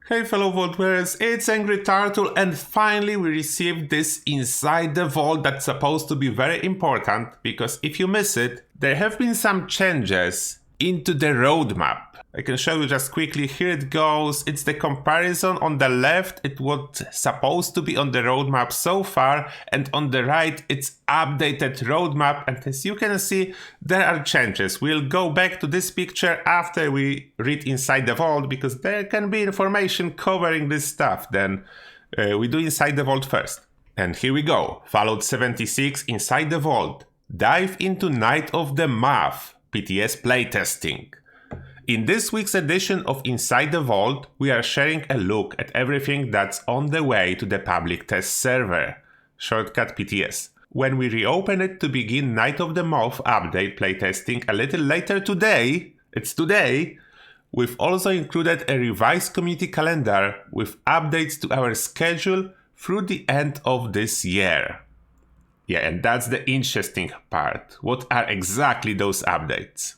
Hey fellow vault wearers, it's Angry Turtle, and finally we received this inside the vault that's supposed to be very important, because if you miss it, there have been some changes into the roadmap. I can show you just quickly, here it goes, it's the comparison on the left, it's what's supposed to be on the roadmap so far, and on the right it's updated roadmap, and as you can see, there are changes. We'll go back to this picture after we read inside the vault, because there can be information covering this stuff, then we do inside the vault first. And here we go, Fallout 76 inside the vault. Dive into Night of the Math, PTS playtesting. In this week's edition of Inside the Vault, we are sharing a look at everything that's on the way to the public test server, shortcut PTS. When we reopen it to begin Night of the Moth update playtesting a little later today, it's today, we've also included a revised community calendar with updates to our schedule through the end of this year. Yeah, and that's the interesting part. What are exactly those updates?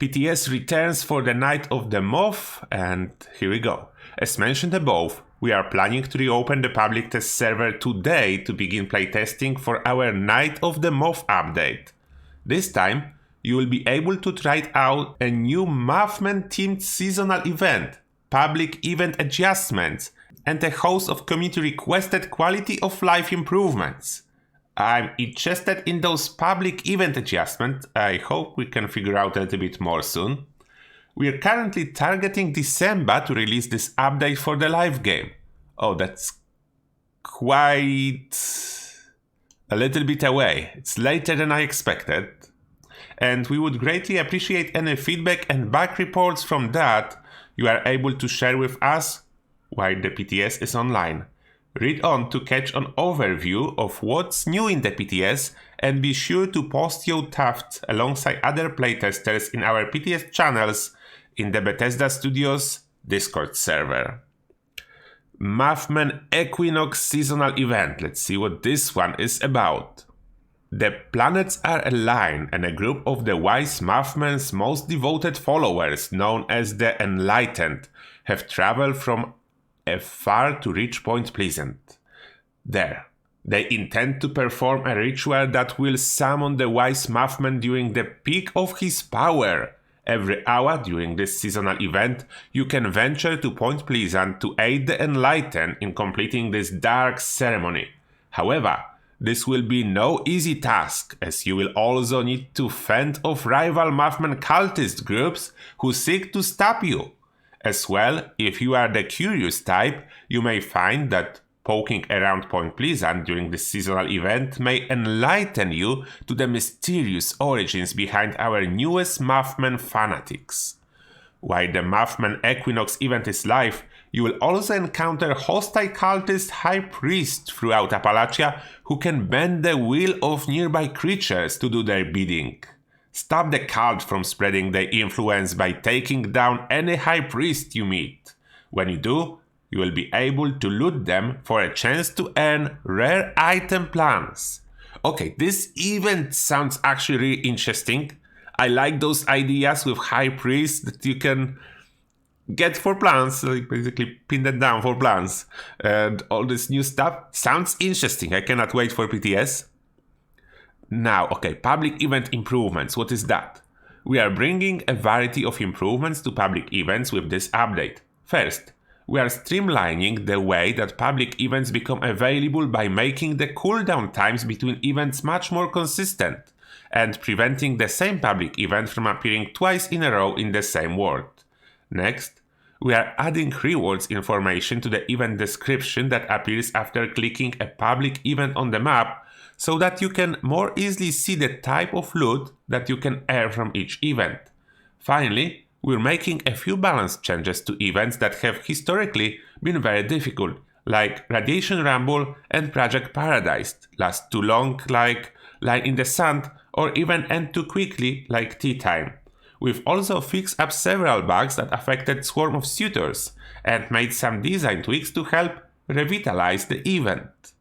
PTS returns for the Night of the Moth, and here we go. As mentioned above, we are planning to reopen the public test server today to begin playtesting for our Night of the Moth update. This time, you will be able to try out a new Mathman themed seasonal event, public event adjustments, and a host of community requested quality of life improvements. I'm interested in those public event adjustments. I hope we can figure out a little bit more soon. We are currently targeting December to release this update for the live game. Oh, that's quite a little bit away. It's later than I expected. And we would greatly appreciate any feedback and back reports from that you are able to share with us while the PTS is online. Read on to catch an overview of what's new in the PTS, and be sure to post your thoughts alongside other playtesters in our PTS channels in the Bethesda Studios Discord server. Mathman Equinox seasonal event. Let's see what this one is about. The planets are aligned, and a group of the wise Mathman's most devoted followers, known as the Enlightened, have traveled from far to reach Point Pleasant. There, they intend to perform a ritual that will summon the wise Mathman during the peak of his power. Every hour during this seasonal event, you can venture to Point Pleasant to aid the Enlightened in completing this dark ceremony. However, this will be no easy task, as you will also need to fend off rival Mathman cultist groups who seek to stop you. As well, if you are the curious type, you may find that poking around Point Pleasant during this seasonal event may enlighten you to the mysterious origins behind our newest Mathman fanatics. While the Mathman Equinox event is live, you will also encounter hostile cultist high priests throughout Appalachia who can bend the will of nearby creatures to do their bidding. Stop the cult from spreading their influence by taking down any high priest you meet. When you do, you will be able to loot them for a chance to earn rare item plants. Okay, this event sounds actually really interesting. I like those ideas with high priests that you can get for plants, like basically pin them down for plants. And all this new stuff sounds interesting. I cannot wait for PTS. Now, okay, public event improvements, what is that? We are bringing a variety of improvements to public events with this update. First, we are streamlining the way that public events become available by making the cooldown times between events much more consistent, and preventing the same public event from appearing twice in a row in the same world. Next, we are adding rewards information to the event description that appears after clicking a public event on the map, so that you can more easily see the type of loot that you can earn from each event. Finally, we're making a few balance changes to events that have historically been very difficult, like Radiation Rumble and Project Paradise, last too long like Line in the Sand, or even end too quickly like Tea Time. We've also fixed up several bugs that affected Swarm of Suitors, and made some design tweaks to help revitalize the event.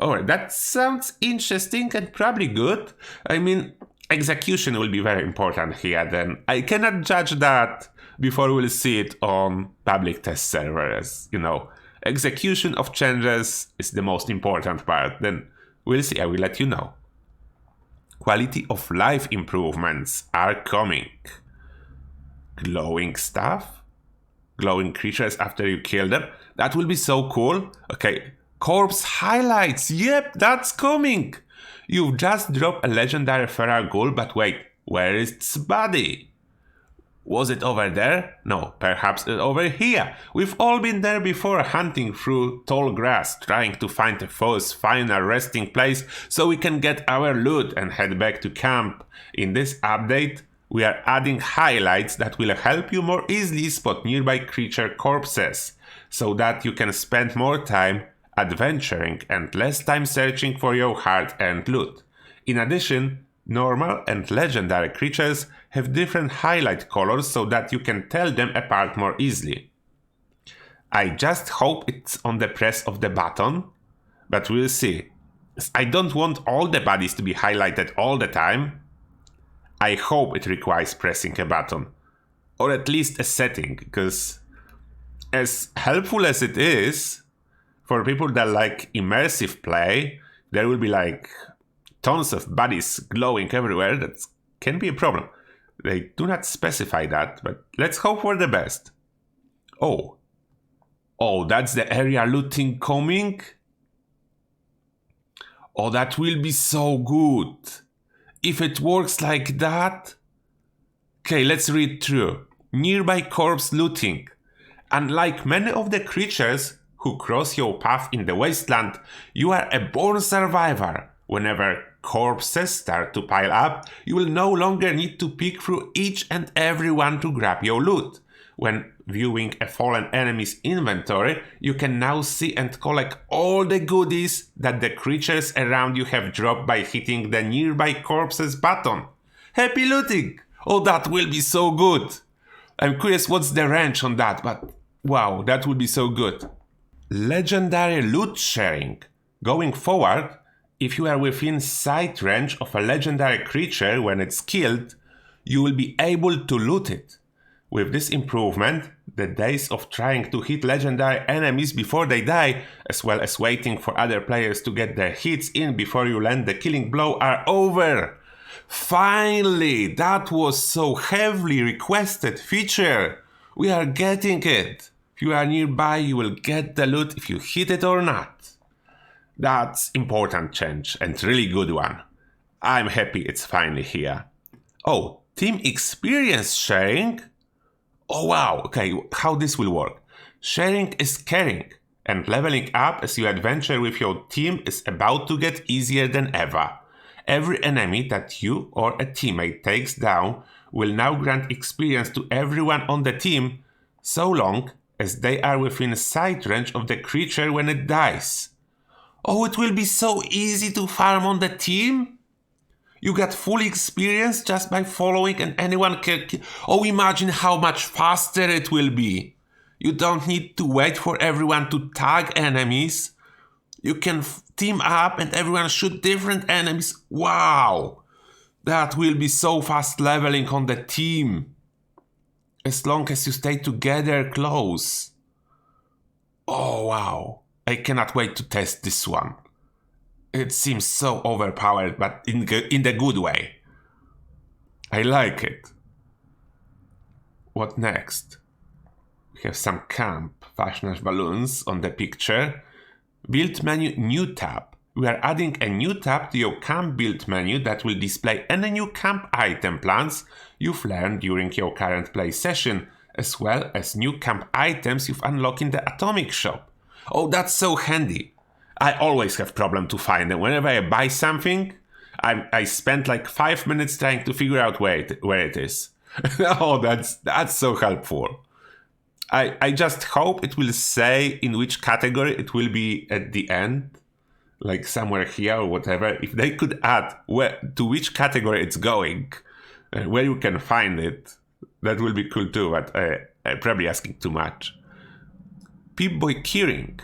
Alright, that sounds interesting and probably good. I mean, Execution will be very important here then. I cannot judge that before we'll see it on public test servers, Execution of changes is the most important part. Then we'll see, I will let you know. Quality of life improvements are coming. Glowing stuff? Glowing creatures after you kill them? That will be so cool. Okay, corpse highlights. Yep, that's coming. You've just dropped a legendary feral ghoul, but wait, where is its body? Was it over there? No, perhaps over here. We've all been there before, hunting through tall grass, trying to find a foe's final resting place so we can get our loot and head back to camp. In this update, we are adding highlights that will help you more easily spot nearby creature corpses, so that you can spend more time adventuring and less time searching for your hard-earned loot. In addition, normal and legendary creatures have different highlight colors so that you can tell them apart more easily. I just hope it's on the press of the button, but we'll see. I don't want all the bodies to be highlighted all the time. I hope it requires pressing a button, or at least a setting, because as helpful as it is, for people that like immersive play, there will be like tons of bodies glowing everywhere. That can be a problem. They do not specify that, but let's hope for the best. Oh, that's the area looting coming? Oh, that will be so good. If it works like that. Okay, let's read through. Nearby corpse looting. Unlike many of the creatures who cross your path in the wasteland, you are a born survivor. Whenever corpses start to pile up, you will no longer need to pick through each and every one to grab your loot. When viewing a fallen enemy's inventory, you can now see and collect all the goodies that the creatures around you have dropped by hitting the nearby corpses button. Happy looting! Oh, that will be so good! I'm curious what's the range on that, but wow, that would be so good. Legendary loot sharing. Going forward, if you are within sight range of a legendary creature when it's killed, you will be able to loot it. With this improvement, the days of trying to hit legendary enemies before they die, as well as waiting for other players to get their hits in before you land the killing blow, are over. Finally, that was so heavily requested feature. We are getting it. If you are nearby, you will get the loot if you hit it or not. That's important change and really good one. I'm happy it's finally here. Oh, team experience sharing? Oh wow, okay, how this will work. Sharing is caring, and leveling up as you adventure with your team is about to get easier than ever. Every enemy that you or a teammate takes down will now grant experience to everyone on the team, so long as they are within sight range of the creature when it dies. Oh, it will be so easy to farm on the team? You get full experience just by following and anyone can... Oh, imagine how much faster it will be. You don't need to wait for everyone to tag enemies. You can team up and everyone shoot different enemies. Wow! That will be so fast leveling on the team. As long as you stay together close. Oh, wow. I cannot wait to test this one. It seems so overpowered, but in the good way. I like it. What next? We have some camp, fashionable balloons on the picture. Build menu, new tab. We are adding a new tab to your camp build menu that will display any new camp item plans you've learned during your current play session, as well as new camp items you've unlocked in the Atomic shop. Oh, that's so handy. I always have problem to find them. Whenever I buy something, I spend like 5 minutes trying to figure out where it is. Oh, that's so helpful. I just hope it will say in which category it will be at the end, like somewhere here or whatever. If they could add to which category it's going, where you can find it, that will be cool too, but I'm probably asking too much. Pip-Boy Keyring.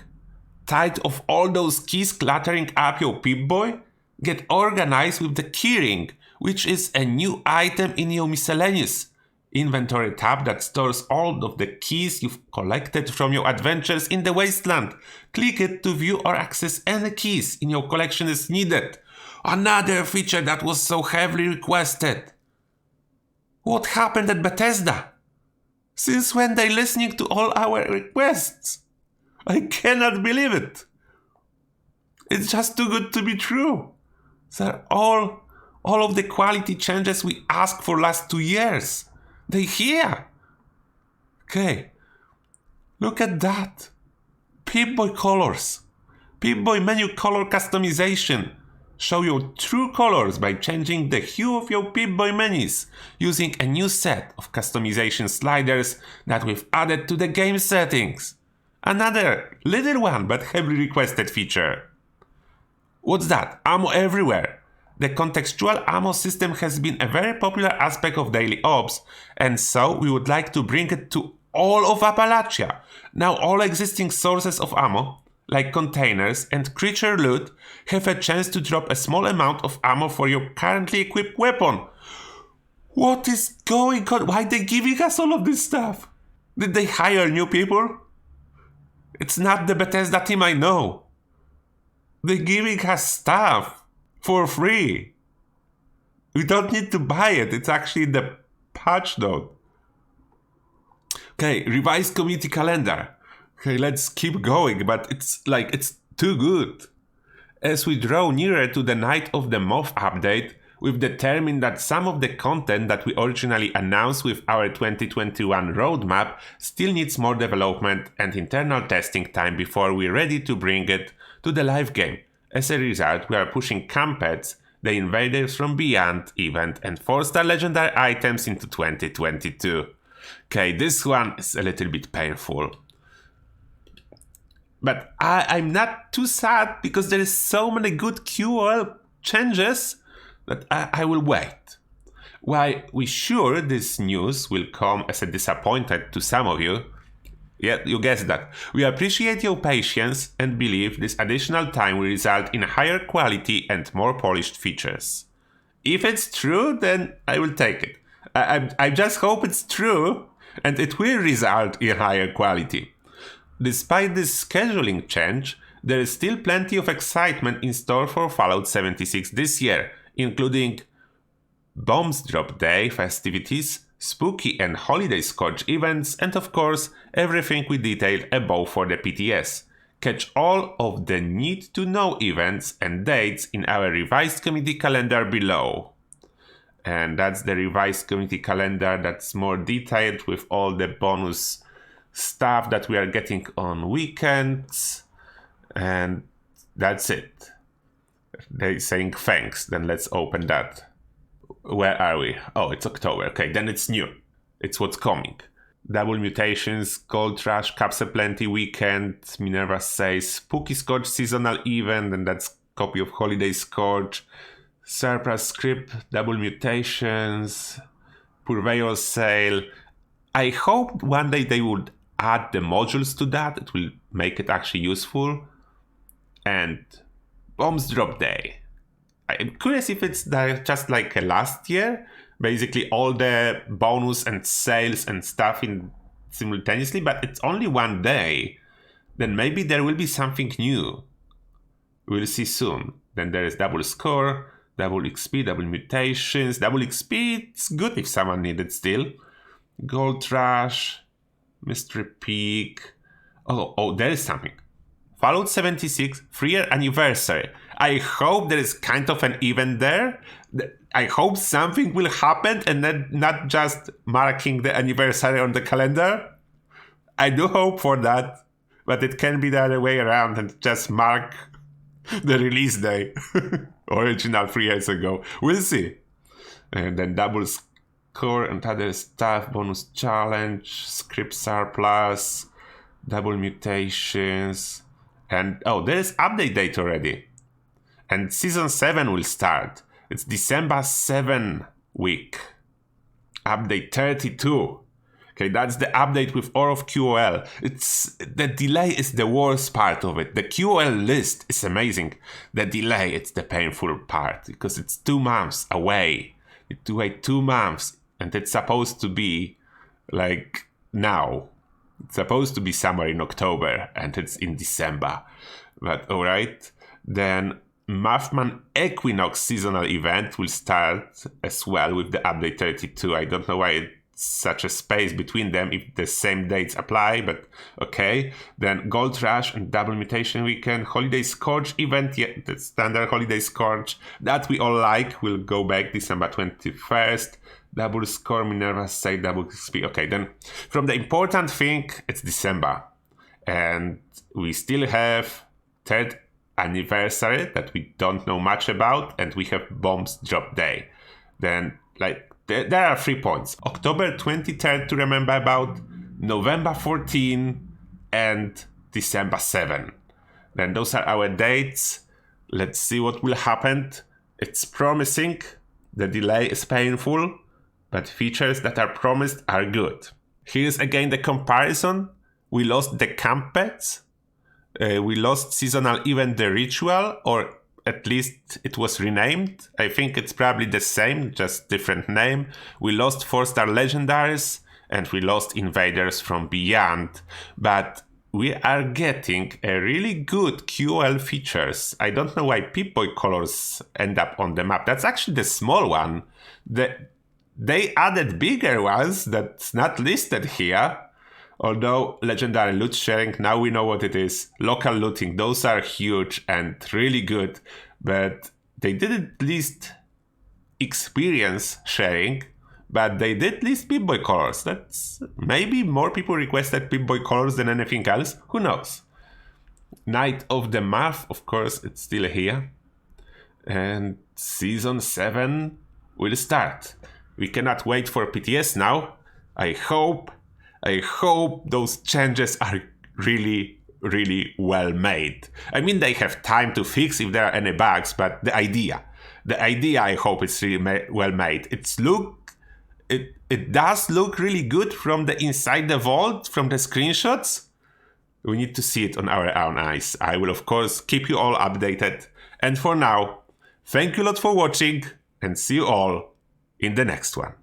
Tired of all those keys cluttering up your Pip-Boy? Get organized with the Keyring. which is a new item in your miscellaneous inventory tab that stores all of the keys you've collected from your adventures in the wasteland. Click it to view or access any keys in your collection as needed. Another feature that was so heavily requested. What happened at Bethesda? Since when they're listening to all our requests? I cannot believe it. It's just too good to be true. They're all of the quality changes we asked for last 2 years. They're here. Okay. Look at that. Pip-Boy colors. Pip-Boy menu color customization. Show your true colors by changing the hue of your Pip-Boy menus using a new set of customization sliders that we've added to the game settings. Another little one but heavily requested feature. What's that? Ammo everywhere. The contextual ammo system has been a very popular aspect of daily ops, and so we would like to bring it to all of Appalachia. Now all existing sources of ammo, like containers and creature loot, have a chance to drop a small amount of ammo for your currently equipped weapon. What is going on? Why are they giving us all of this stuff? Did they hire new people? It's not the Bethesda team I know. They're giving us stuff for free. We don't need to buy it. It's actually the patch note. Okay, revised community calendar. Okay, let's keep going, but it's too good. As we draw nearer to the Night of the Moth update, we've determined that some of the content that we originally announced with our 2021 roadmap still needs more development and internal testing time before we're ready to bring it to the live game. As a result, we are pushing Campets, the Invaders from Beyond event, and 4-star legendary items into 2022. Okay, this one is a little bit painful. But I'm not too sad because there is so many good QoL changes that I will wait. While we're sure this news will come as a disappointment to some of you, yeah, you guessed that. We appreciate your patience and believe this additional time will result in higher quality and more polished features. If it's true, then I will take it. I just hope it's true and it will result in higher quality. Despite this scheduling change, there is still plenty of excitement in store for Fallout 76 this year, including Bombs Drop Day festivities, Spooky and Holiday Scourge events, and of course, everything we detailed above for the PTS. Catch all of the need-to-know events and dates in our revised community calendar below. And that's the revised community calendar that's more detailed with all the bonus stuff that we are getting on weekends. And that's it. They're saying thanks, then let's open that. Where are we? Oh, it's October. Okay, then it's new. It's what's coming. Double Mutations, Gold Rush, Capsa Plenty Weekend, Minerva says Spooky Scourge Seasonal Event, and that's copy of Holiday Scourge, Surplus Script, Double Mutations, Purveyor Sale. I hope one day they would add the modules to that. It will make it actually useful. And Bombs Drop Day. I'm curious if it's just like last year, basically all the bonus and sales and stuff in simultaneously, but it's only one day. Then maybe there will be something new. We'll see soon. Then there is Double Score, Double XP, Double Mutations. Double XP, it's good if someone needed still. Gold Rush, Mystery Peak. Oh, there is something. Fallout 76 3-year anniversary. I hope there is kind of an event there. I hope something will happen and then not just marking the anniversary on the calendar. I do hope for that, but it can be the other way around and just mark the release day. Original 3 years ago. We'll see. And then Double Score and other stuff. Bonus Challenge, Script Surplus, Double Mutations. And there is update date already. And Season 7 will start. It's December 7 week. Update 32. Okay, that's the update with all of QoL. The delay is the worst part of it. The QoL list is amazing. The delay, it's the painful part because it's 2 months away. You have to wait 2 months, and it's supposed to be like now. It's supposed to be somewhere in October, and it's in December. But alright, then Mathman Equinox seasonal event will start as well with the update 32. I don't know why it's such a space between them if the same dates apply, but okay. Then Gold Rush and Double Mutation Weekend, Holiday Scourge event, yeah, the standard Holiday Scourge that we all like will go back December 21st. Double Score, Minerva Side, Double XP. Okay, then from the important thing, it's December. And we still have 3rd anniversary that we don't know much about, and we have Bombs Drop Day. Then, like, there are 3 points. October 23rd to remember about, November 14, and December 7. Then those are our dates. Let's see what will happen. It's promising. The delay is painful, but features that are promised are good. Here's again the comparison. We lost the camp pets. We lost seasonal event The Ritual, or at least it was renamed. I think it's probably the same, just different name. We lost 4-star legendaries, and we lost invaders from Beyond. But we are getting a really good QoL features. I don't know why Pip-Boy colors end up on the map. That's actually the small one. They added bigger ones that's not listed here. Although legendary loot sharing, now we know what it is. Local looting, those are huge and really good. But they didn't list experience sharing, but they did list Pip-Boy colors. That's maybe more people requested Pip-Boy colors than anything else. Who knows? Night of the Month, of course, it's still here. And Season 7 will start. We cannot wait for PTS now. I hope those changes are really, really well made. I mean, they have time to fix if there are any bugs, but the idea I hope it's really well made. It does look really good from the inside the vault, from the screenshots. We need to see it on our own eyes. I will, of course, keep you all updated. And for now, thank you a lot for watching, and see you all in the next one.